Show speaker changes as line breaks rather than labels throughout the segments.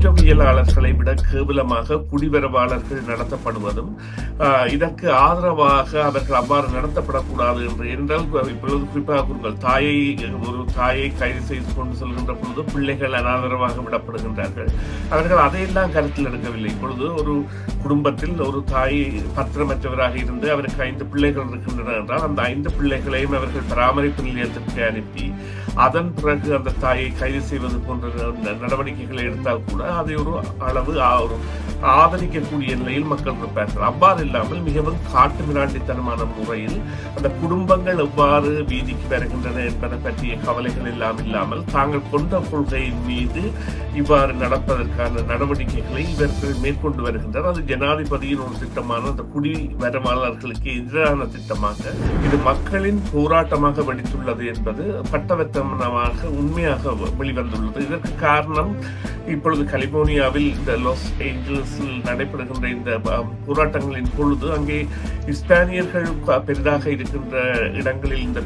குற்றவியலாளர்களை விட கேவலமாக குடிவரவாளர்கள் நடத்தப்படுவதும் இதற்கு ஆதரவாக அவர்கள் அவ்வாறு நடத்தப்படக்கூடாது என்றால் இப்பொழுது குறிப்பாக ஒரு தாயை கைது செய்து கொண்டு செல்கின்ற பொழுது பிள்ளைகள் அனாதரவாக விடப்படுகின்றார்கள். அவர்கள் அதையெல்லாம் கருத்தில் எடுக்கவில்லை. இப்பொழுது ஒரு குடும்பத்தில் ஒரு தாய் பத்திரமற்றவராக இருந்து அவருக்கு 5 பிள்ளைகள் இருக்கின்றன என்றால் அந்த 5 பிள்ளைகளையும் அவர்கள் பராமரிப்பு நிலையத்திற்கு அனுப்பி அதன் பிறகு அந்த தாயை கைது செய்வது போன்ற நடவடிக்கைகளை எடுத்தால் கூட அதை ஒரு அளவு ஆதரிக்கக்கூடிய நிலையில் மக்கள் இருப்பார்கள். அவ்வாறு இல்லாமல் மிகவும் காட்டு மிராண்டித்தனமான முறையில் அந்த குடும்பங்கள் எவ்வாறு வீதிக்கு வருகின்றன என்பதை பற்றிய கவலைகள் எல்லாம் இல்லாமல் தாங்கள் கொண்ட கொள்கையின் மீது இவ்வாறு நடப்பதற்கான நடவடிக்கைகளை இவர்கள் மேற்கொண்டு வருகின்றனர். அது ஜனாதிபதியின் ஒரு திட்டமான அந்த குடிவரவாளர்களுக்கு எதிரான திட்டமாக இது மக்களின் போராட்டமாக வெடித்துள்ளது என்பது பட்டவர்த்தனமாக உண்மையாக வெளிவந்துள்ளது. இதற்கு காரணம் இப்பொழுது கலிபோர்னியாவில் இந்த லாஸ் ஏஞ்சல்ஸில் நடைபெறுகின்ற இந்த போராட்டங்களின் பொழுது அங்கே இஸ்பானியர்கள் பெரிதாக இருக்கின்ற இடங்களில் இந்த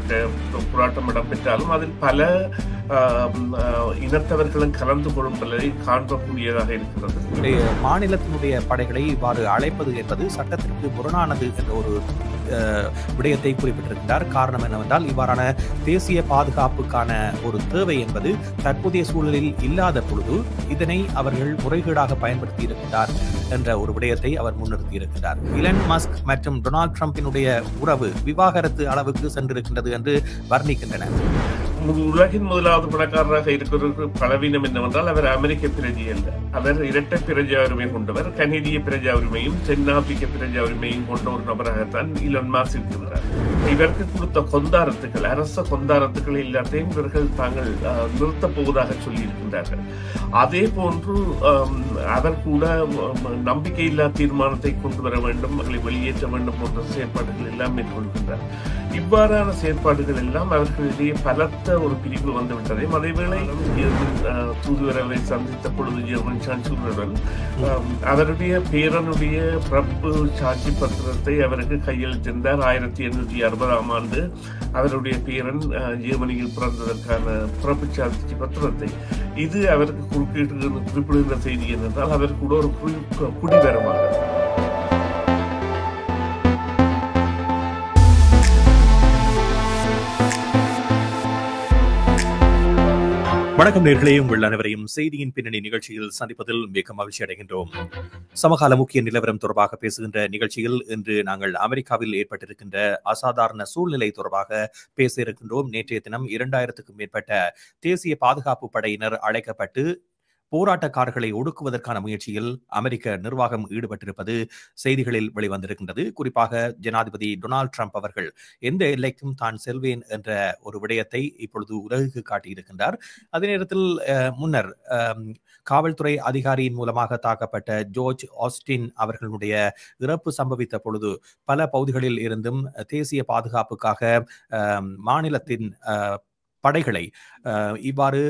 போராட்டம் இடம்பெற்றாலும் அதில் பல இனத்தவர்களும் கலந்து கொள்ளும்பதை காணக்கூடியதாக இருக்கிறது.
மாநிலத்தினுடைய படைகளை இவ்வாறு அழைப்பது என்பது சட்டத்திற்கு முரணானது என்ற ஒரு விடயத்தை குறிப்பிட்டிருக்கிறார். காரணம் என்னவென்றால் இவ்வாறான தேசிய பாதுகாப்புக்கான ஒரு தேவை என்பது தற்போதைய சூழலில் இல்லாத பொழுது இதனை அவர்கள் முறைகேடாக பயன்படுத்தி இருக்கிறார் என்ற ஒரு விடயத்தை அவர் முன்னிறுத்தி இருக்கிறார். இலன் மஸ்க் மற்றும் டொனால்ட் ட்ரம்பினுடைய உறவு விவாகரத்து அளவுக்கு சென்றிருக்கின்றது என்று வர்ணிக்கின்றனர்.
உலகின் முதலாவது பணக்காரராக இருக்கிற பலவீனம் என்னவென்றால் அவர் அமெரிக்க பிரஜை அல்ல. அவர் இரட்டை பிரஜா உரிமை கொண்டவர். கனேடிய பிரஜா உரிமையும் தென்னாப்பிரிக்க பிரஜா உரிமையும் கொண்ட ஒரு நபராகத்தான் இலன் மாஸ்க் இருக்கிறார். இவருக்கு கொடுத்த கொந்தாரத்துக்கள் அரச கொந்தாரத்துக்கள் எல்லாத்தையும் இவர்கள் தாங்கள் நிறுத்தப் போவதாக சொல்லி இருக்கின்றார்கள். அதே போன்று அவர் கூட நம்பிக்கையில்லா தீர்மானத்தை கொண்டு வர வேண்டும், அவர்களை வெளியேற்ற வேண்டும் போன்ற செயற்பாடுகள் எல்லாம் மேற்கொள்கின்றார். இவ்வாறான செயற்பாடுகள் எல்லாம் அவர்களிடையே பலத்த ஒரு பிரிவு வந்துவிட்டதையும் அதேவேளை தூதுவரை சந்தித்த பொழுது ஜெர்மன் சான்சலருடன் அவருடைய பேரனுடைய பிறப்பு சாட்சி பத்திரத்தை அவருக்கு கையெழுத்திருந்தார். 1860ஆம் ஆண்டு அவருடைய பேரன் ஜெர்மனியில் பிறந்ததற்கான பிறப்பு சாட்சி பத்திரத்தை இது அவருக்கு குறிப்பிடுகின்ற செய்தி என்னென்றால் அவர் கூட ஒரு குடிவரவாளர்.
வணக்கம் நேயர்களே, உங்கள் அனைவரையும் செய்தியின் பின்னணி நிகழ்ச்சியில் சந்திப்பதில் மிக மகிழ்ச்சி அடைகின்றோம். சமகால முக்கிய நிலவரம் தொடர்பாக பேசுகின்ற நிகழ்ச்சியில் இன்று நாங்கள் அமெரிக்காவில் ஏற்பட்டிருக்கின்ற அசாதாரண சூழ்நிலை தொடர்பாக பேச இருக்கின்றோம். நேற்றைய தினம் 2000க்கும் மேற்பட்ட தேசிய பாதுகாப்பு படையினர் அழைக்கப்பட்டு போராட்டக்காரர்களை ஒடுக்குவதற்கான முயற்சியில் அமெரிக்க நிர்வாகம் ஈடுபட்டிருப்பது செய்திகளில் வெளிவந்திருக்கின்றது. குறிப்பாக ஜனாதிபதி டொனால்ட் ட்ரம்ப் அவர்கள் எந்த எல்லைக்கும் தான் செல்வேன் என்ற ஒரு விடயத்தை இப்பொழுது உலகுக்கு காட்டியிருக்கின்றார். அதே நேரத்தில் முன்னர் காவல்துறை அதிகாரியின் மூலமாக தாக்கப்பட்ட ஜார்ஜ் ஆஸ்டின் அவர்களுடைய இறப்பு சம்பவித்த பொழுது பல பகுதிகளில் இருந்தும் தேசிய பாதுகாப்புக்காக மாநிலத்தின் படைகளை இவ்வாறு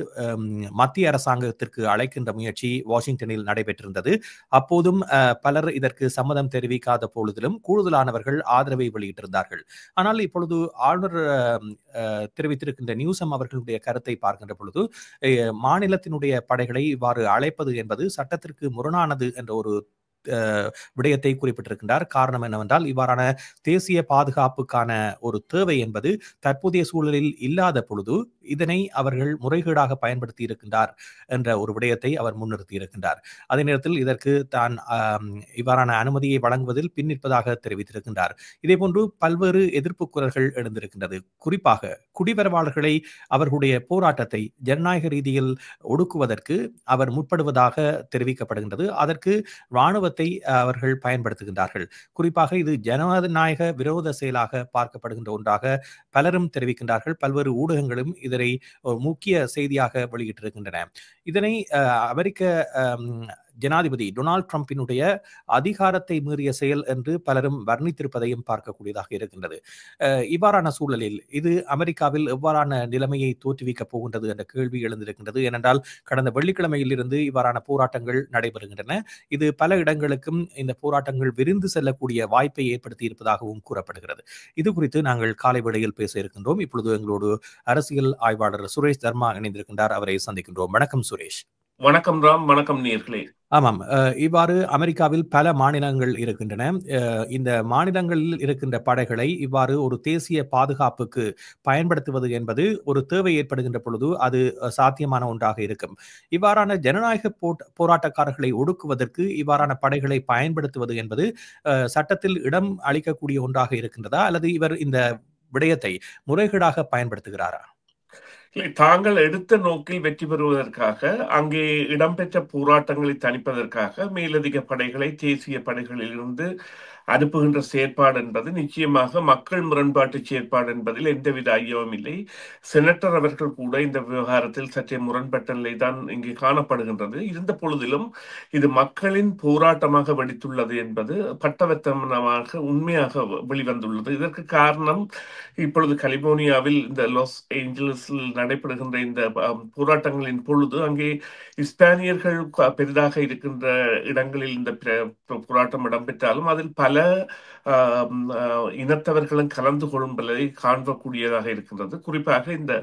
மத்திய அரசாங்கத்திற்கு அழைக்கின்ற முயற்சி வாஷிங்டனில் நடைபெற்றிருந்தது. அப்போதும் பலர் இதற்கு சம்மதம் தெரிவிக்காத பொழுதிலும் கூடுதலானவர்கள் ஆதரவை வெளியிட்டிருந்தார்கள். ஆனால் இப்பொழுது ஆளுநர் தெரிவித்திருக்கின்ற நியூசம் அவர்களுடைய கருத்தை பார்க்கின்ற பொழுது மாநிலத்தினுடைய படைகளை இவ்வாறு அழைப்பது என்பது சட்டத்திற்கு முரணானது என்ற ஒரு விடயத்தை குறிப்பிட்டிருக்கின்றார். காரணம் என்னவென்றால் இவ்வாறான தேசிய பாதுகாப்புக்கான ஒரு தேவை என்பது தற்போதைய சூழலில் இல்லாத பொழுது இதனை அவர்கள் முறைகேடாக பயன்படுத்தி இருக்கின்றார் என்ற ஒரு விடயத்தை அவர் முன்னிறுத்தி இருக்கின்றார். அதே நேரத்தில் இதற்கு தான் இவ்வாறான அனுமதியை வழங்குவதில் பின்னிற்பதாக தெரிவித்திருக்கின்றார். இதேபோன்று பல்வேறு எதிர்ப்பு குரல்கள் எழுந்திருக்கின்றது. குறிப்பாக குடிவரவாளர்களை அவர்களுடைய போராட்டத்தை ஜனநாயக ரீதியில் ஒடுக்குவதற்கு அவர் முற்படுவதாக தெரிவிக்கப்படுகின்றது. அதற்கு இராணுவத்தை அவர்கள் பயன்படுத்துகின்றார்கள். குறிப்பாக இது ஜனநாயக விரோத செயலாக பார்க்கப்படுகின்ற ஒன்றாக பலரும் தெரிவிக்கின்றார்கள். பல்வேறு ஊடகங்களும் இதனை முக்கிய செய்தியாக வெளியிட்டிருக்கின்றன. இதனை அமெரிக்க ஜனாதிபதி டொனால்ட் ட்ரம்பினுடைய அதிகாரத்தை மீறிய செயல் என்று பலரும் வர்ணித்திருப்பதையும் பார்க்கக்கூடியதாக இருக்கின்றது. இவ்வாறான சூழலில் இது அமெரிக்காவில் எவ்வாறான நிலைமையை தோற்றுவிக்கப் போகின்றது என்ற கேள்வி எழுந்திருக்கின்றது. ஏனென்றால் கடந்த வெள்ளிக்கிழமையில் இருந்து இவ்வாறான போராட்டங்கள் நடைபெறுகின்றன. இது பல இடங்களுக்கும் இந்த போராட்டங்கள் விரிந்து செல்லக்கூடிய வாய்ப்பை ஏற்படுத்தி இருப்பதாகவும் கூறப்படுகிறது. இது குறித்து நாங்கள் காலை வேளையில் பேச இருக்கின்றோம். இப்பொழுது எங்களோடு அரசியல் ஆய்வாளர் சுரேஷ் தர்மா இணைந்திருக்கின்றார். அவரை சந்திக்கின்றோம். வணக்கம் சுரேஷ்.
வணக்கம் ராம், வணக்கம் நேர்களே.
ஆமாம். இவ்வாறு அமெரிக்காவில் பல மாநிலங்கள் இருக்கின்றன. இந்த மாநிலங்களில் இருக்கின்ற படைகளை இவ்வாறு ஒரு தேசிய பாதுகாப்புக்கு பயன்படுத்துவது என்பது ஒரு தேவை ஏற்படுகின்ற பொழுது அது சாத்தியமான ஒன்றாக இருக்கும். இவ்வாறான ஜனநாயக போராட்டக்காரர்களை ஒடுக்குவதற்கு இவ்வாறான படைகளை பயன்படுத்துவது என்பது சட்டத்தில் இடம் அளிக்கக்கூடிய ஒன்றாக இருக்கின்றதா, அல்லது இவர் இந்த விடயத்தை முறைகேடாக பயன்படுத்துகிறாரா?
தாங்கள் எடுத்த நோக்கில் வெற்றி பெறுவதற்காக, அங்கே இடம்பெற்ற போராட்டங்களை தணிப்பதற்காக மேலதிக படைகளை தேசிய படைகளிலிருந்து அனுப்புகின்ற செயற்பாடு என்பது நிச்சயமாக மக்கள் முரண்பாட்டு செயற்பாடு என்பதில் எந்தவித ஐயமும் இல்லை. செனட்டர் அவர்கள் கூட இந்த விவகாரத்தில் சற்றே முரண்பட்ட நிலைதான் இங்கே காணப்படுகின்றது. இருந்த பொழுதிலும் இது மக்களின் போராட்டமாக வெடித்துள்ளது என்பது பட்டவர்த்தனமாக உண்மையாக வெளிவந்துள்ளது. இதற்கு காரணம், இப்பொழுது கலிபோர்னியாவில் இந்த லாஸ் ஏஞ்சல்ஸில் நடைபெறுகின்ற இந்த போராட்டங்களின் பொழுது அங்கே இஸ்பானியர்கள் பெரிதாக இருக்கின்ற இடங்களில் இந்த போராட்டம் இடம்பெற்றாலும் அதில் பல இனத்தவர்களும் கலந்து கொள்ளும்பதை காணக்கூடியதாக இருக்கின்றது. குறிப்பாக இந்த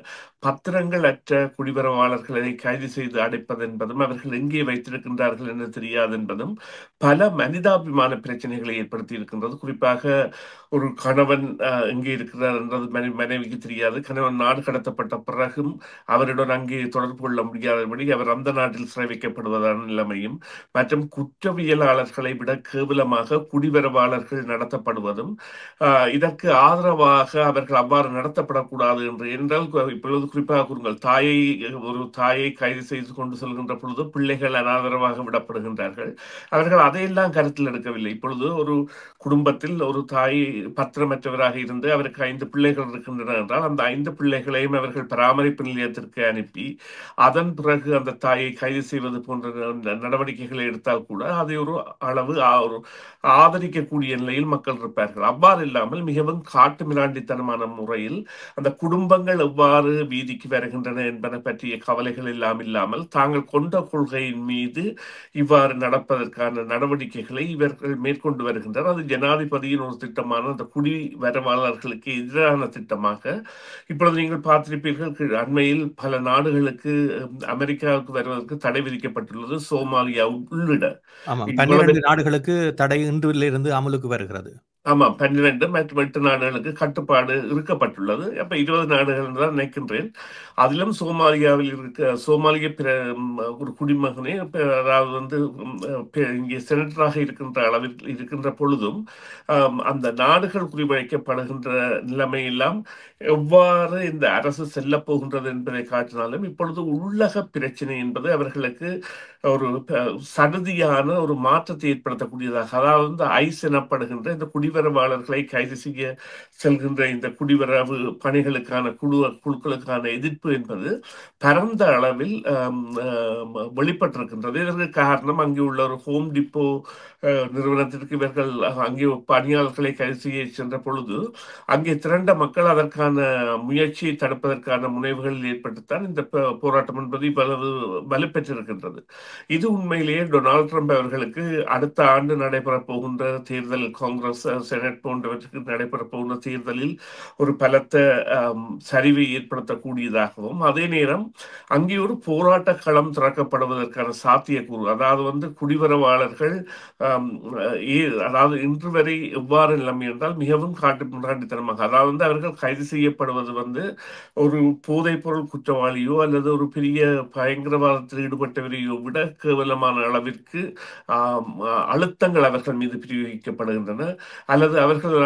பத்திரங்கள் அற்ற குடிவரவாளர்களை கைது செய்து அடைப்பது என்பதும், அவர்கள் எங்கே வைத்திருக்கின்றார்கள் என்று தெரியாது என்பதும் பல மனிதாபிமான பிரச்சனைகளை ஏற்படுத்தி இருக்கின்றது. குறிப்பாக ஒரு கணவன் எங்கே இருக்கிறார் என்றது மனைவிக்கு தெரியாது. கணவன் நாடு கடத்தப்பட்ட பிறகும் அவருடன் அங்கே தொடர்பு கொள்ள முடியாதபடி அவர் அந்த நாட்டில் சிறை வைக்கப்படுவதான நிலைமையும், மற்றும் குற்றவியலாளர்களை விட கேவலமாக குடிவரவாளர்கள் நடத்தப்படுவதும், இதற்கு ஆதரவாக அவர்கள் அவ்வாறு நடத்தப்படக்கூடாது என்று. என்றால் இப்பொழுது குறிப்பாக கூறுங்கள், ஒரு தாயை கைது செய்து கொண்டு செல்கின்ற பொழுது பிள்ளைகள் அனாதரவாக விடப்படுகின்றார்கள். அவர்கள் அதையெல்லாம் கருத்தில் எடுக்கவில்லை. இப்பொழுது ஒரு குடும்பத்தில் ஒரு தாய் பத்திரமற்றவராக இருந்து அவருக்கு 5 பிள்ளைகள் இருக்கின்றன என்றால் அந்த 5 பிள்ளைகளையும் அவர்கள் பராமரிப்பு நிலையத்திற்கு அனுப்பி அதன் பிறகு அந்த தாயை கைது செய்வது போன்ற நடவடிக்கைகளை எடுத்தால் கூட அதை ஒரு அளவு ஒரு ஆதரிக்கக்கூடிய நிலையில் மக்கள் இருப்பார்கள். அவ்வாறு இல்லாமல் மிகவும் காட்டு மிராண்டித்தனமான முறையில் அந்த குடும்பங்கள் எவ்வாறு வீதிக்கு வருகின்றன என்பதை பற்றிய கவலைகள் எல்லாம் இல்லாமல் தாங்கள் கொண்ட கொள்கையின் மீது இவ்வாறு நடப்பதற்கான நடவடிக்கைகளை இவர்கள் மேற்கொண்டு வருகின்றனர். அது ஜனாதிபதியின் ஒரு திட்டமான அந்த குடி வரவாளர்களுக்கு எதிரான திட்டமாக இப்பொழுது நீங்கள் பார்த்திருப்பீர்கள். அண்மையில் பல நாடுகளுக்கு அமெரிக்காவுக்கு வருவதற்கு தடை விதிக்கப்பட்டுள்ளது, சோமாலியா உள்ளிட.
12 நாடுகளுக்கு தடை இன்றிலிருந்து அமலுக்கு வருகிறது.
ஆமா, 12 மற்றும் 8 நாடுகளுக்கு கட்டுப்பாடு இருக்கப்பட்டுள்ளது. அப்ப 20 நாடுகள் தான் நினைக்கின்றேன். அதிலும் சோமாலியாவில் சோமாலிய ஒரு குடிமகனே, அதாவது வந்து இங்கே செனட்டராக இருக்கின்ற அளவில் இருக்கின்ற பொழுதும் அந்த நாடுகள் குறிவைக்கப்படுகின்ற நிலைமையெல்லாம் எவ்வாறு இந்த அரசு செல்ல போகின்றது என்பதை காட்டினாலும் இப்பொழுது உள்ளக பிரச்சனை என்பது அவர்களுக்கு ஒரு சடுதியான ஒரு மாற்றத்தை ஏற்படுத்தக்கூடியதாக, அதாவது ஐஸ் எனப்படுகின்ற இந்த குடிவரவாளர்களை கைது செய்ய செல்கின்ற இந்த குடிவரவு பணிகளுக்கான குழுக்களுக்கான எதிர்ப்பு என்பது பரந்த அளவில் வெளிப்பட்டிருக்கின்றது. இதற்கு காரணம், அங்கே உள்ள ஒரு ஹோம் டிப்போ நிறுவனத்திற்கு இவர்கள் அங்கே பணியாளர்களை கைது செய்ய சென்ற பொழுது அங்கே திரண்ட மக்கள் அதற்கான முயற்சியை தடுப்பதற்கான முனைவுகளில் ஏற்பட்டுத்தான் இந்த போராட்டம் என்பது இவ்வளவு வலுப்பெற்றிருக்கின்றது. இது உண்மையிலேயே டொனால்ட் ட்ரம்ப் அவர்களுக்கு அடுத்த ஆண்டு நடைபெறப் போகின்ற தேர்தல், காங்கிரஸ், செனட் போன்றவற்றுக்கு நடைபெறப் போகின்ற தேர்தலில் ஒரு பலத்த சரிவை ஏற்படுத்தக்கூடியதாகவும், அதே நேரம் அங்கே ஒரு போராட்ட களம் திறக்கப்படுவதற்கான சாத்தியக்கூறு, அதாவது வந்து குடிவரவாளர்கள் அதாவது இன்று வரை எவ்வாறு நிலைமை என்றால் மிகவும் முராண்டித்தனமாக, அதாவது வந்து அவர்கள் கைது செய்யப்படுவது வந்து ஒரு போதைப் பொருள் குற்றவாளியோ அல்லது ஒரு பெரிய பயங்கரவாதத்தில் ஈடுபட்டவரையோ விட கேவலமான அளவிற்கு அழுத்தங்கள் அவர்கள் மீது பிரயோகிக்கப்படுகின்றன. அல்லது அவர்கள்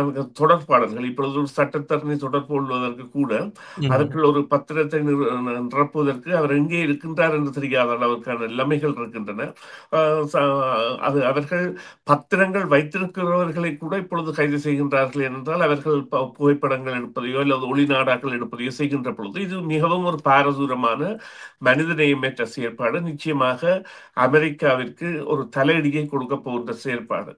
தொடர்பாளர்கள், இப்பொழுது ஒரு சட்டத்தரணி தொடர்பு கொள்வதற்கு கூட அதற்குள் ஒரு பத்திரத்தை நிரப்புவதற்கு அவர் எங்கே இருக்கின்றார் என்று தெரியாத அளவுக்கான நிலைமைகள் இருக்கின்றன. அது அவர்கள் பத்திரங்கள் வைத்திருக்கிறவர்களை கூட இப்பொழுது கைது செய்கின்றார்கள் என்றால் அவர்கள் புகைப்படங்கள் எடுப்பதையோ அல்லது ஒளிநாடாக்கள் எடுப்பதையோ செய்கின்ற பொழுது இது மிகவும் ஒரு பாரதூரமான மனிதநேயமற்ற செயற்பாடு. நிச்சயமாக அமெரிக்காவிற்கு ஒரு தலையடியை கொடுக்க போகின்ற செயற்பாடு.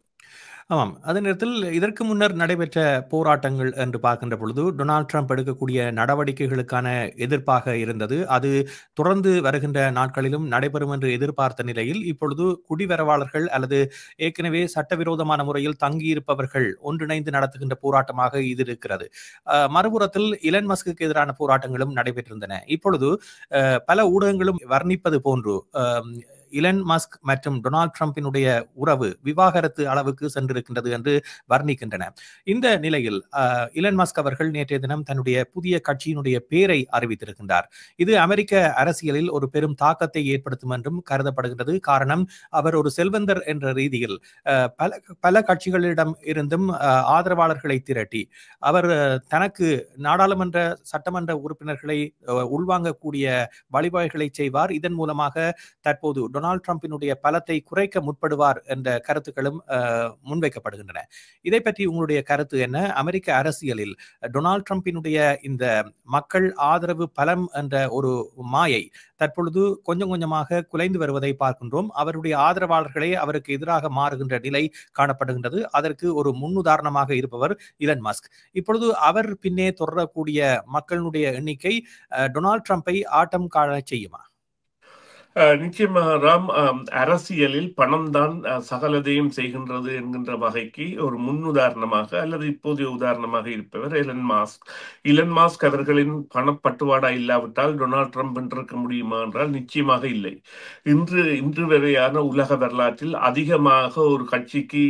ஆமாம். அதே நேரத்தில் இதற்கு முன்னர் நடைபெற்ற போராட்டங்கள் என்று பார்க்கின்ற பொழுது, டொனால்ட் ட்ரம்ப் எடுக்கக்கூடிய நடவடிக்கைகளுக்கான எதிர்ப்பாக இருந்தது. அது தொடர்ந்து வருகின்ற நாட்களிலும் நடைபெறும் என்று எதிர்பார்த்த நிலையில், இப்பொழுது குடிவரவாளர்கள் அல்லது ஏற்கனவே சட்டவிரோதமான முறையில் தங்கியிருப்பவர்கள் ஒன்றிணைந்து நடத்துகின்ற போராட்டமாக இது இருக்கிறது. மறுபுறத்தில் இலன் மஸ்குக்கு எதிரான போராட்டங்களும் நடைபெற்றிருந்தன. இப்பொழுது பல ஊடகங்களும் வர்ணிப்பது போன்று இலன் மஸ்க் மற்றும் டொனால்ட் ட்ரம்பினுடைய உறவு விவாகரத்து அளவுக்கு சென்றிருக்கின்றது என்று வர்ணிக்கின்றன. இந்த நிலையில் இலன் மஸ்க் அவர்கள் நேற்றைய தினம் தன்னுடைய புதிய கட்சியினுடைய பேரை அறிவித்திருக்கின்றார். இது அமெரிக்க அரசியலில் ஒரு பெரும் தாக்கத்தை ஏற்படுத்தும் என்றும் கருதப்படுகின்றது. காரணம், அவர் ஒரு செல்வந்தர் என்ற ரீதியில் பல கட்சிகளிடம் இருந்தும் ஆதரவாளர்களை திரட்டி அவர் தனக்கு நாடாளுமன்ற சட்டமன்ற உறுப்பினர்களை உள்வாங்கக்கூடிய வழிவகைகளை செய்வார். இதன் மூலமாக தற்போது டொனால்ட் ட்ரம்பினுடைய பலத்தை குறைக்க முற்படுவார் என்ற கருத்துக்களும் முன்வைக்கப்படுகின்றன. இதை பற்றி உங்களுடைய கருத்து என்ன? அமெரிக்க அரசியலில் டொனால்ட் ட்ரம்பினுடைய இந்த மக்கள் ஆதரவு பலம் என்ற ஒரு மாயை தற்பொழுது கொஞ்சம் கொஞ்சமாக குலைந்து வருவதை பார்க்கின்றோம். அவருடைய ஆதரவாளர்களே அவருக்கு எதிராக மாறுகின்ற நிலை காணப்படுகின்றது. அதற்கு ஒரு முன்னுதாரணமாக இருப்பவர் இலன் மஸ்க். இப்பொழுது அவர் பின்னே தொடரக்கூடிய மக்களுடைய எண்ணிக்கை டொனால்ட் ட்ரம்பை ஆட்டம் காண செய்யுமா?
நிச்சயமாக ராம், அரசியலில் பணம் தான் சகலதையும் செய்கின்றது என்கின்ற வகைக்கு ஒரு முன்னுதாரணமாக அல்லது இப்போதைய உதாரணமாக இருப்பவர் எலன் மாஸ்க். இலன் மாஸ்க் அவர்களின் பணப்பட்டுவாடா இல்லாவிட்டால் டொனால்ட் ட்ரம்ப் வென்றிருக்க முடியுமா என்றால் நிச்சயமாக இல்லை. இன்று வரையான உலக வரலாற்றில் அதிகமாக ஒரு கட்சிக்கு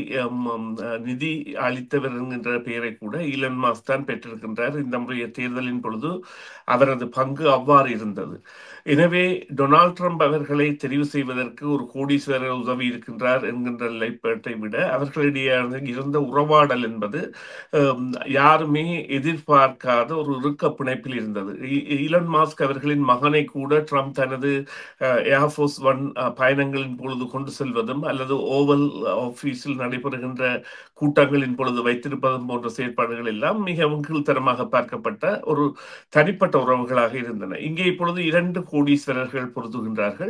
நிதி அளித்தவர் என்கின்ற பெயரை கூட இலன் மாஸ்க் தான் பெற்றிருக்கின்றார். இந்த முறைய தேர்தலின் பொழுது அவரது பங்கு அவ்வாறு இருந்தது. எனவே டொனால்ட் ட்ரம்ப் அவர்களை தெரிவு செய்வதற்கு ஒரு கோடீஸ்வரர் உதவி இருக்கின்றார் என்கின்ற நிலைப்பாட்டை விட அவர்களிடையே இருந்த உறவாடல் என்பது யாருமே எதிர்பார்க்காத ஒரு இறுக்க பிணைப்பில் இருந்தது. ஈலன் மாஸ்க் அவர்களின் மகனை கூட ட்ரம்ப் தனது ஏர்ஃபோர்ஸ் ஒன் பயணங்களின் பொழுது கொண்டு செல்வதும் அல்லது ஓவல் ஆபீஸில் நடைபெறுகின்ற கூட்டங்களின் பொழுது வைத்திருப்பதும் போன்ற செயற்பாடுகள் எல்லாம் மிகவும் கீழ்த்தரமாக பார்க்கப்பட்ட ஒரு தனிப்பட்ட உறவுகளாக இருந்தன. இங்கே இப்பொழுது 2 கோடீஸ்வரர்கள் பொருந்துகின்றார்கள்.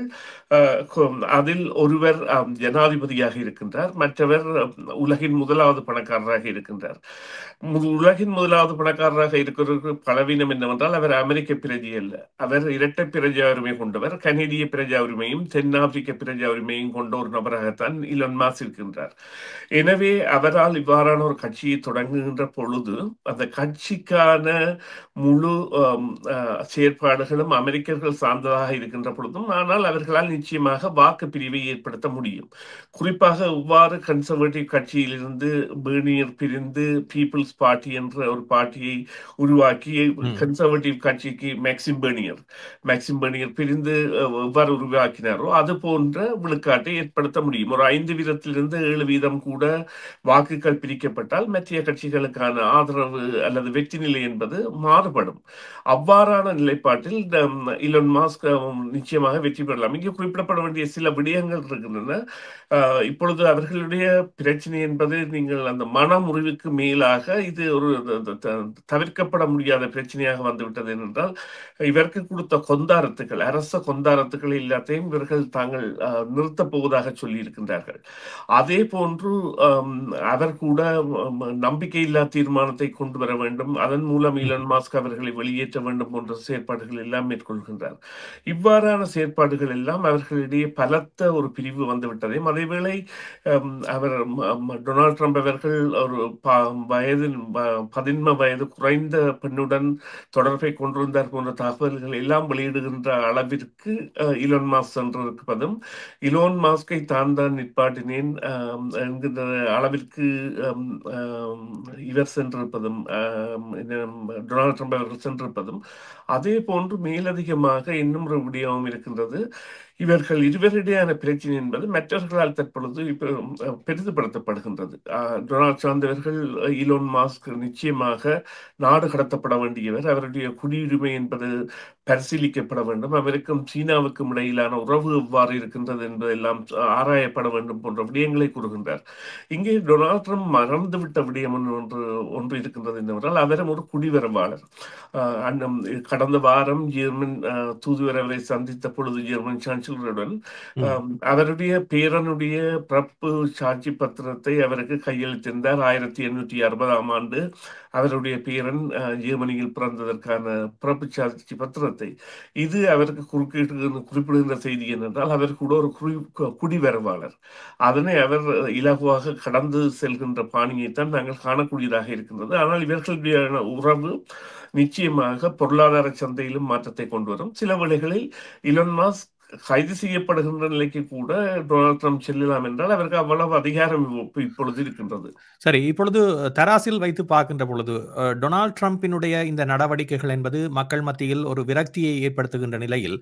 அதில் ஒருவர் ஜனாதிபதியாக இருக்கின்றார், மற்றவர் உலகின் முதலாவது பணக்காரராக இருக்கின்றார். உலகின் முதலாவது பணக்காரராக இருக்கிற பலவீனம் என்னவென்றால் அவர் அமெரிக்க பிரஜை அல்ல. அவர் இரட்டை பிரஜா உரிமை கொண்டவர். கனேடிய பிரஜா உரிமையும் தென்னாப்பிரிக்க பிரஜா உரிமையும் கொண்ட ஒரு நபராகத்தான் இலன் மாஸ்க் இருக்கின்றார். எனவே அவரால் இவ்வாறான ஒரு கட்சியை தொடங்குகின்ற பொழுது அந்த கட்சிக்கான முழு செயற்பாடுகளும் அமெரிக்கர்கள் சார்ந்ததாக இருக்கின்ற பொழுதும், ஆனால் அவர்களால் நிச்சயமாக வாக்கு பிரிவை ஏற்படுத்த முடியும். குறிப்பாக இவ்வாறு கன்சர்வேட்டிவ் கட்சியிலிருந்து பேர்னியர் பிரிந்து பீப்புள்ஸ் பார்ட்டி என்ற ஒரு பார்ட்டியை உருவாக்கி கன்சர்வேட்டிவ் கட்சிக்கு மேக்சிம் பெர்னியர் பிரிந்து எவ்வாறு உருவாக்கினாரோ அது போன்ற விழுக்காட்டை ஏற்படுத்த முடியும். ஒரு 5 வீதத்திலிருந்து 7 வீதம் கூட வாக்குகள் பிரிக்கப்பட்டால் மத்திய கட்சிகளுக்கான ஆதரவு அல்லது வெற்றி நிலை என்பது மாறுபடும். அவ்வாறான நிலைப்பாட்டில் இலன் மாஸ்க் நிச்சயமாக வெற்றி பெறலாம். இங்கே குறிப்பிடப்பட வேண்டிய சில விடயங்கள் இருக்கின்றன. இப்பொழுது அவர்களுடைய பிரச்சனை என்பது நீங்கள் அந்த மன முறிவுக்கு மேலாக இது ஒரு தவிர்க்கப்பட முடியாத பிரச்சனையாக வந்துவிட்டது. என்றால் இவருக்கு கொடுத்த கொந்தாரத்துக்கள், அரச கொந்தாரத்துக்கள் எல்லாத்தையும் இவர்கள் தாங்கள் நிறுத்தப் போவதாக சொல்லி இருக்கின்றார்கள். அதே போன்று அவர் கூட நம்பிக்கையில்லா தீர்மானத்தை கொண்டு வர வேண்டும், அதன் மூலம் இலன் மாஸ்க் அவர்களை வெளியேற்ற வேண்டும் போன்ற செயற்பாடுகள் எல்லாம் மேற்கொள்கின்றார். இவ்வாறான செயற்பாடுகள் எல்லாம் அவர்களிடையே பலத்த ஒரு பிரிவு வந்துவிட்டதையும், அதேவேளை அவர் டொனால்ட் ட்ரம்ப் அவர்கள் ஒரு 15 வயது குறைந்த பெண்ணுடன் தொடர்பை கொண்டிருந்தார் போன்ற தகவல்கள் எல்லாம் வெளியிடுகின்ற அளவிற்கு இலன் மாஸ்க் சென்றிருப்பதும், இலோன் மாஸ்கை தான் நிற்பாட்டினேன் என்கின்ற அளவிற்கு இவர் சென்றிருப்பதும், டொனால்ட் ட்ரம்ப் அவர்கள் சென்றிருப்பதும், அதே போன்று மேலதிகமாக இன்னும் ஒரு விடயமும் இருக்கின்றது. இவர்கள் இருவரிடையான பிரச்சனை என்பது மற்றவர்களால் தற்பொழுது பெரிதுபடுத்தப்படுகின்றது. டொனால்ட் ட்ரம்ப் அவர்கள் ஈலோன் மாஸ்க் நிச்சயமாக நாடு கடத்தப்பட வேண்டியவர், அவருடைய குடியுரிமை என்பது பரிசீலிக்கப்பட வேண்டும், அவருக்கும் சீனாவுக்கும் இடையிலான உறவு எவ்வாறு இருக்கின்றது என்பதெல்லாம் ஆராயப்பட வேண்டும் போன்ற விடயங்களை கூறுகின்றார். இங்கே டொனால்ட் ட்ரம்ப் மறந்துவிட்ட விடயம் ஒன்று இருக்கின்றது என்னவென்றால் அவரும் ஒரு குடிவரவாளர். கடந்த வாரம் ஜெர்மன் தூதுவர் அவரை சந்தித்த பொழுது ஜெர்மன் சான்சலர் சில்ட்ரன் அவருடைய பேரனுடைய பிறப்பு சாட்சி பத்திரத்தை அவருக்கு கையளித்திருந்தார். 1860ஆம் ஆண்டு அவருடைய பேரன் ஜெர்மனியில் பிறந்ததற்கான பிறப்பு சாட்சி பத்திரத்தை. இது அவருக்கு குறிப்பிடுகின்ற செய்தி என்னென்றால், அவர் கூட ஒரு குடிவரவாளர். அதனை அவர் இலகுவாக கடந்து செல்கின்ற பாணியைத்தான் நாங்கள் காணக்கூடியதாக இருக்கின்றது. ஆனால் இவர்களுடைய உறவு நிச்சயமாக பொருளாதார சந்தையிலும் மாற்றத்தை கொண்டு வரும். சில வேளைகளில் இலான் மஸ்க் கைது செய்யப்படுகின்ற நிலைக்கு கூட டொனால்ட் ட்ரம்ப் செல்லலாம் என்றால் அவருக்கு அவ்வளவு அதிகாரம் இப்பொழுது இருக்கின்றது.
சரி, இப்பொழுது தராசில் வைத்து பார்க்கின்ற பொழுது டொனால்ட் ட்ரம்பினுடைய இந்த நடவடிக்கைகள் என்பது மக்கள் மத்தியில் ஒரு விரக்தியை ஏற்படுத்துகின்ற நிலையில்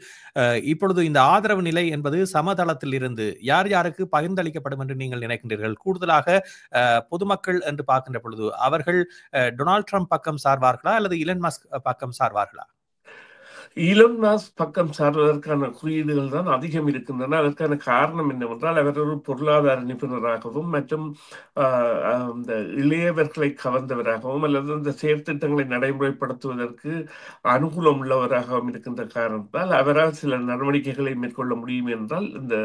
இப்பொழுது இந்த ஆதரவு நிலை என்பது சமதளத்தில் இருந்து யார் யாருக்கு பகிர்ந்தளிக்கப்படும் என்று நீங்கள் நினைக்கின்றீர்கள்? கூடுதலாக பொதுமக்கள் என்று பார்க்கின்ற பொழுது அவர்கள் டொனால்ட் ட்ரம்ப் பக்கம் சார்வார்களா அல்லது இலன் மஸ்க் பக்கம் சார்வார்களா?
ஈலன் மஸ்க் பக்கம் சார்வதற்கான குறியீடுகள் தான் அதிகம் இருக்கின்றன. அதற்கான காரணம் என்னவென்றால், அவர் ஒரு பொருளாதார நிபுணராகவும் மற்றும் இந்த இளையவர்களை கவர்ந்தவராகவும் அல்லது இந்த செயற்திட்டங்களை நடைமுறைப்படுத்துவதற்கு அனுகூலம் உள்ளவராகவும் இருக்கின்ற காரணத்தால் அவரால் சில நடவடிக்கைகளை மேற்கொள்ள முடியும் என்றால் இந்த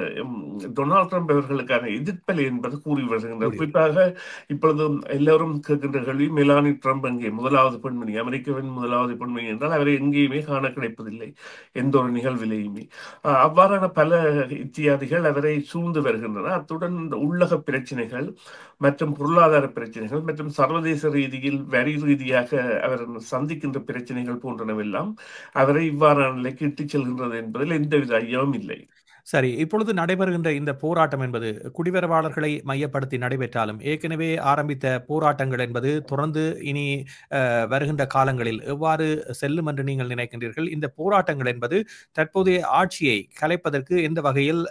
டொனால்ட் ட்ரம்ப் அவர்களுக்கான எதிர்ப்பலை என்பது கூறி வருகின்றது. குறிப்பாக இப்பொழுது எல்லோரும் கேட்கின்ற கேள்வி, மெலானி ட்ரம்ப் எங்கே முதலாவது பெண்மணி, அமெரிக்காவின் முதலாவது பெண்மணி என்றால் அவரை எங்கேயுமே காண கிடைப்பதில்லை எந்த ஒரு நிகழ்விலையுமே. அவ்வாறான பல இத்தியாதிகள் அவரை சூழ்ந்து வருகின்றன. அத்துடன் உள்ளக பிரச்சனைகள் மற்றும் பொருளாதார பிரச்சனைகள் மற்றும் சர்வதேச ரீதியில் வரி ரீதியாக அவர் சந்திக்கின்ற பிரச்சனைகள் போன்றனவெல்லாம் அவரை இவ்வாறான நிலைக்கு இட்டுச் செல்கின்றது என்பதில் எந்தவித ஐயமும் இல்லை.
சரி, இப்பொழுது நடைபெறுகின்ற இந்த போராட்டம் என்பது குடிவரவாளர்களை மையப்படுத்தி நடைபெற்றாலும் ஏற்கனவே ஆரம்பித்த போராட்டங்கள் என்பது தொடர்ந்து இனி வருகின்ற காலங்களில் எவ்வாறு செல்லும் என்று நீங்கள் நினைக்கின்றீர்கள்? இந்த போராட்டங்கள் என்பது தற்போதைய ஆட்சியை கலைப்பதற்கு எந்த வகையில்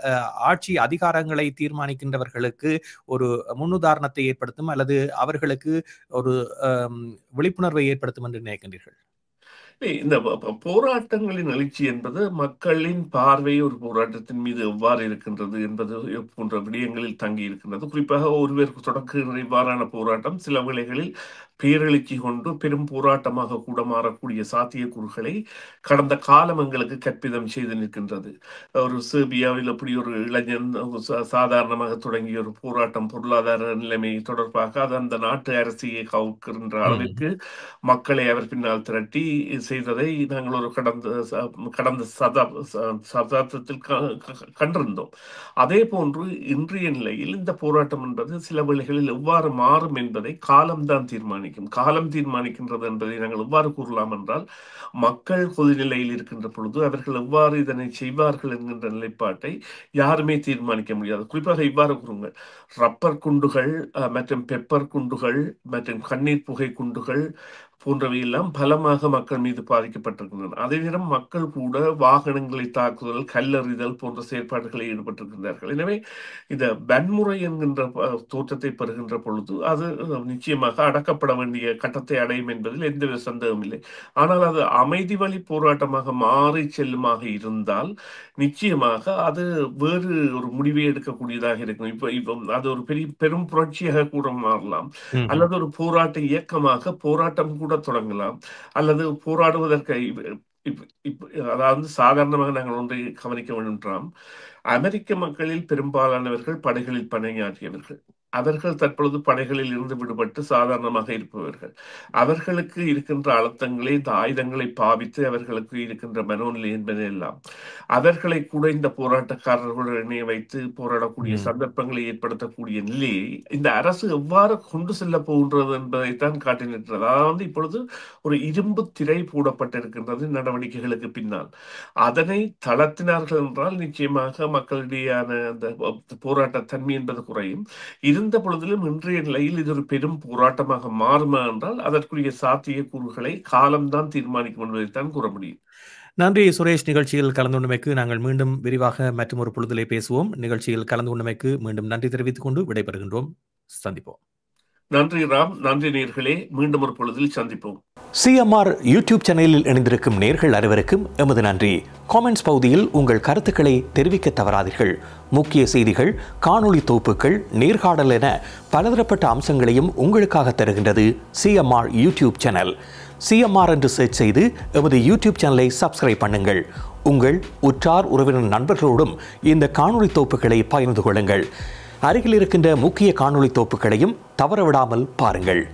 ஆட்சி அதிகாரங்களை தீர்மானிக்கின்றவர்களுக்கு ஒரு முன்னுதாரணத்தை ஏற்படுத்தும் அல்லது அவர்களுக்கு ஒரு விழிப்புணர்வை ஏற்படுத்தும் என்று நினைக்கின்றீர்கள்?
இந்த போராட்டங்களின் எழுச்சி என்பது மக்களின் பார்வை ஒரு போராட்டத்தின் மீது எவ்வாறு இருக்கின்றது என்பது போன்ற விடயங்களில் தங்கி இருக்கின்றது. குறிப்பாக ஒருவருக்கு தொடங்குகின்ற இவ்வாறான போராட்டம் சில வேளைகளில் பேரெழுச்சி கொண்டு பெரும் போராட்டமாக கூட மாறக்கூடிய சாத்தியக்கூறுகளை கடந்த காலம் எங்களுக்கு கற்பிதம் செய்து நிற்கின்றது. ஒரு சேர்பியாவில் அப்படி ஒரு இளைஞன் சாதாரணமாக தொடங்கிய ஒரு போராட்டம் பொருளாதார நிலைமை தொடர்பாக அது அந்த நாட்டு அரசியை கவுக்கின்ற அளவிற்கு மக்களை அவர் பின்னால் திரட்டி செய்ததை நாங்கள் ஒரு கடந்த சதாப்தத்தில் கண்டிருந்தோம். அதே போன்று இன்றைய நிலையில் இந்த போராட்டம் என்பது சில வேளைகளில் எவ்வாறு மாறும் என்பதை காலம்தான் தீர்மானிக்கும். காலம் தீர்மானிக்கின்றது என்பதை நாங்கள் எவ்வாறு கூறலாம் என்றால், மக்கள் பொதுநிலையில் இருக்கின்ற பொழுது அவர்கள் எவ்வாறு இதனை செய்வார்கள் என்கின்ற நிலைப்பாட்டை யாருமே தீர்மானிக்க முடியாது. குறிப்பாக இவ்வாறு கூறுங்கள், ரப்பர் குண்டுகள் மற்றும் பெப்பர் குண்டுகள் மற்றும் கண்ணீர் புகை குண்டுகள் போன்றவையெல்லாம் பலமாக மக்கள் மீது பாதிக்கப்பட்டிருக்கின்றன. அதே நேரம் மக்கள் கூட வாகனங்களை தாக்குதல், கல்லறிதல் போன்ற செயற்பாடுகளில் ஈடுபட்டிருக்கின்றார்கள். எனவே இந்த வன்முறை என்கின்ற தோற்றத்தை பெறுகின்ற பொழுது அது நிச்சயமாக அடக்கப்பட வேண்டிய கட்டத்தை அடையும் என்பதில் எந்தவித சந்தேகம் இல்லை. ஆனால் அது அமைதி வழி போராட்டமாக மாறி செல்லுமாக இருந்தால் நிச்சயமாக அது வேறு ஒரு முடிவை எடுக்கக்கூடியதாக இருக்கும். இப்போ அது ஒரு பெரும் புரட்சியாக கூட மாறலாம், அல்லது ஒரு போராட்ட இயக்கமாக போராட்டம் கூட தொடங்கலாம், அல்லது போராடுவதற்கு அதாவது சாதாரணமாக நாங்கள் ஒன்றை கவனிக்க வேண்டும். அமெரிக்க மக்களில் பெரும்பாலானவர்கள் படைகளில் பணியாற்றியவர்கள். அவர்கள் தற்பொழுது படைகளில் இருந்து விடுபட்டு சாதாரணமாக இருப்பவர்கள். அவர்களுக்கு இருக்கின்ற அழுத்தங்களை, இந்த ஆயுதங்களை பாவித்து அவர்களுக்கு இருக்கின்ற மனோநிலை என்பதெல்லாம் அவர்களை கூட இந்த போராட்டக்காரர்களுடன் இணைய வைத்து போராடக்கூடிய சந்தர்ப்பங்களை ஏற்படுத்தக்கூடிய நிலையை இந்த அரசு எவ்வாறு கொண்டு செல்ல போகின்றது என்பதைத்தான் காட்டி நிற்கிறது. அதாவது இப்பொழுது ஒரு இரும்பு திரை போடப்பட்டிருக்கின்றது நடவடிக்கைகளுக்கு பின்னால். அதனை தளர்த்தினார்கள் என்றால் நிச்சயமாக மக்களிடையான அந்த போராட்ட தன்மை என்பது குறையும். இருந்த பொழுதிலும் இன்றைய நிலையில் இது ஒரு பெரும் போராட்டமாக மாறுமா என்றால் அதற்குரிய சாத்திய கூறுகளை காலம்தான் தீர்மானிக்கும் என்பதைத்தான் கூற முடியும்.
நன்றி சுரேஷ். நிகழ்ச்சியில் கலந்து கொண்டமைக்கு நாங்கள் மீண்டும் விரிவாக மற்றும் ஒரு பொழுதிலே பேசுவோம். நிகழ்ச்சியில் கலந்து கொண்டமைக்கு மீண்டும் நன்றி தெரிவித்துக் கொண்டு விடைபெறுகின்றோம். சந்திப்போம்.
நன்றி ராம். நன்றி நேர்களே. மீண்டும் ஒரு பொழுதில் சந்திப்போம்.
சிஎம்ஆர் யூடியூப் சேனலில் இணைந்திருக்கும் நேர்கள் அனைவருக்கும் எமது நன்றி. காமெண்ட்ஸ் பகுதியில் உங்கள் கருத்துக்களை தெரிவிக்க தவறாதீர்கள். முக்கிய செய்திகள், காணொளி தொகுப்புகள், நேர்காணல் என பலதரப்பட்ட அம்சங்களையும் உங்களுக்காக தருகின்றது சிஎம்ஆர் யூடியூப் சேனல். CMR என்று சர்ச் செய்து எமது யூடியூப் சேனலை சப்ஸ்கிரைப் பண்ணுங்கள். உங்கள் உற்றார் உறவினர் நண்பர்களோடும் இந்த காணொளி தொகுப்புகளை பகிர்ந்து கொள்ளுங்கள். அருகில் இருக்கின்ற முக்கிய காணொளி தொகுப்புகளையும் தவறவிடாமல் பாருங்கள்.